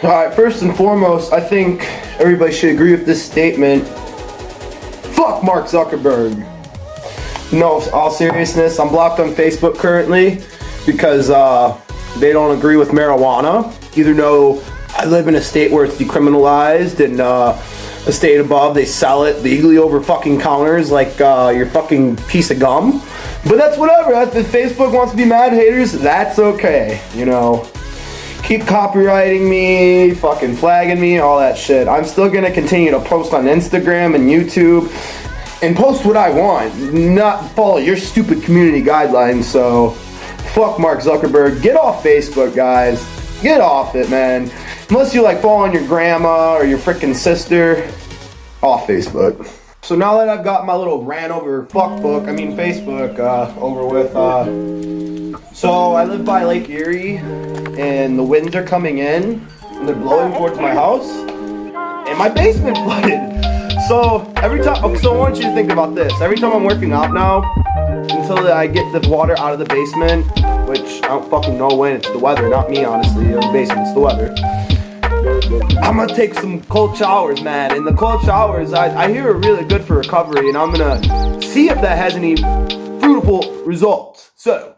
Alright, first and foremost, I think everybody should agree with this statement. Fuck Mark Zuckerberg. No, all seriousness, I'm blocked on Facebook currently because they don't agree with marijuana. Even though I live in a state where it's decriminalized and a state above they sell it legally over fucking counters like your fucking piece of gum. But that's whatever. If Facebook wants to be mad haters, that's okay, you know. Keep copywriting me, fucking flagging me, all that shit. I'm still gonna continue to post on Instagram and YouTube and post what I want, not follow your stupid community guidelines. So, fuck Mark Zuckerberg. Get off Facebook, guys. Get off it, man. Unless you like following your grandma or your freaking sister, off Facebook. So now that I've got my little rant over Facebook over with, so I live by Lake Erie, and the winds are coming in, and they're blowing towards my house, and my basement flooded. So every time, so I want you to think about this. Every time I'm working out now, until I get the water out of the basement, which I don't fucking know when, it's the weather, not me honestly, the basement, it's the weather. I'm gonna take some cold showers, man, and the cold showers, I hear are really good for recovery, and I'm gonna see if that has any fruitful results. So,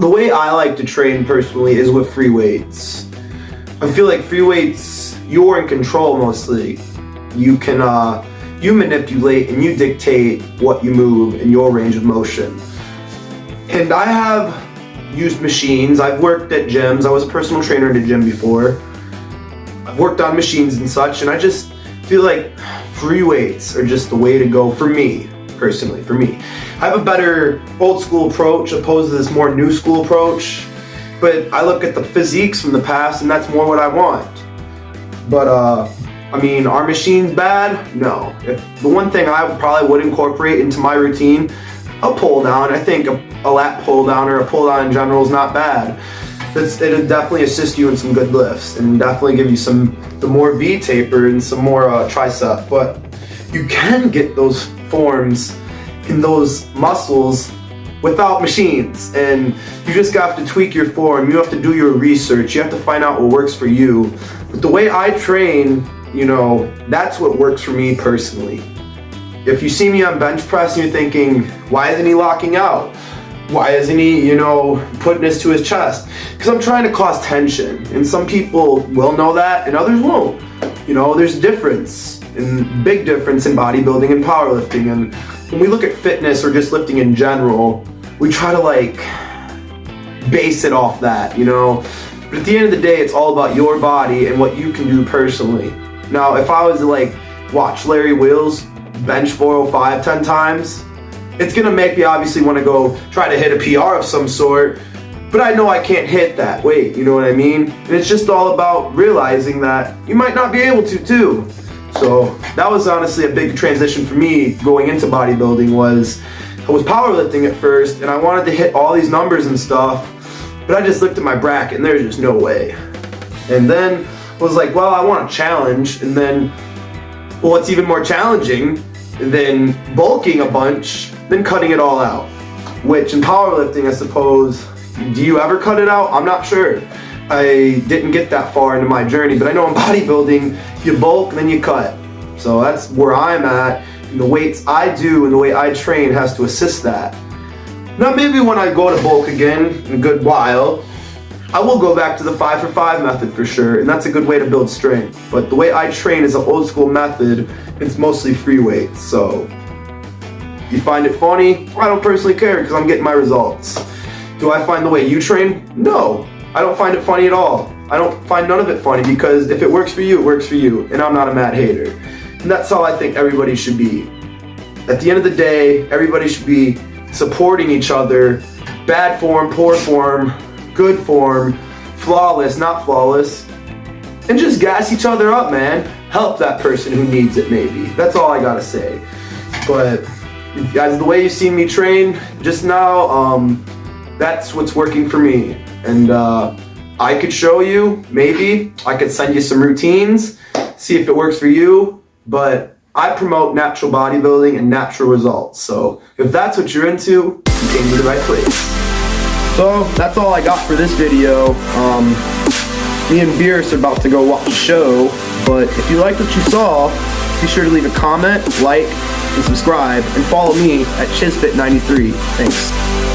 The way I like to train personally is with free weights. I feel like free weights, you're in control mostly. You can, you manipulate and you dictate what you move in your range of motion. And I have used machines. I've worked at gyms. I was a personal trainer at a gym before. I've worked on machines and such, and I just feel like free weights are just the way to go for me, personally, for me. I have a better old school approach opposed to this more new school approach, but I look at the physiques from the past and that's more what I want. But I mean, are machines bad? No. If the one thing I probably would incorporate into my routine, a pull down. I think a lat pull down or a pull down in general is not bad. It'll definitely assist you in some good lifts and definitely give you the more V taper and some more tricep. But you can get those forms in those muscles without machines, and you just have to tweak your form. You have to do your research. You have to find out what works for you. But the way I train, you know, that's what works for me personally. If you see me on bench press and you're thinking, why isn't he locking out? Why isn't he, you know, putting this to his chest? Because I'm trying to cause tension, and some people will know that and others won't. You know, there's a difference, and big difference in bodybuilding and powerlifting. And when we look at fitness or just lifting in general, we try to like base it off that, you know. But at the end of the day, it's all about your body and what you can do personally. Now, if I was to like watch Larry Wheels bench 405 10 times, it's gonna make me obviously want to go try to hit a PR of some sort, but I know I can't hit that weight, you know what I mean? And it's just all about realizing that you might not be able to too. So that was honestly a big transition for me going into bodybuilding. Was I was powerlifting at first and I wanted to hit all these numbers and stuff, but I just looked at my bracket and there's just no way. And then was like, well, I want a challenge. And then, well, what's even more challenging than bulking a bunch, then cutting it all out? Which in powerlifting, I suppose, do you ever cut it out? I'm not sure. I didn't get that far into my journey, but I know in bodybuilding, you bulk and then you cut. So that's where I'm at, and the weights I do and the way I train has to assist that. Now maybe when I go to bulk again in a good while, I will go back to the 5 for 5 method for sure, and that's a good way to build strength. But the way I train is an old school method. It's mostly free weights. So you find it funny? I don't personally care because I'm getting my results. Do I find the way you train? No, I don't find it funny at all. I don't find none of it funny, because if it works for you, it works for you, and I'm not a mad hater. And that's how I think everybody should be. At the end of the day, everybody should be supporting each other. Bad form, poor form, good form, flawless, not flawless, and just gas each other up, man. Help that person who needs it, maybe. That's all I gotta say. But guys, the way you see me train just now, that's what's working for me. And I could show you, maybe I could send you some routines, see if it works for you, but I promote natural bodybuilding and natural results. So if that's what you're into, you came to the right place. So that's all I got for this video. Me and Beerus are about to go watch the show, but if you liked what you saw, be sure to leave a comment, like, and subscribe, and follow me at Chisfit93. Thanks.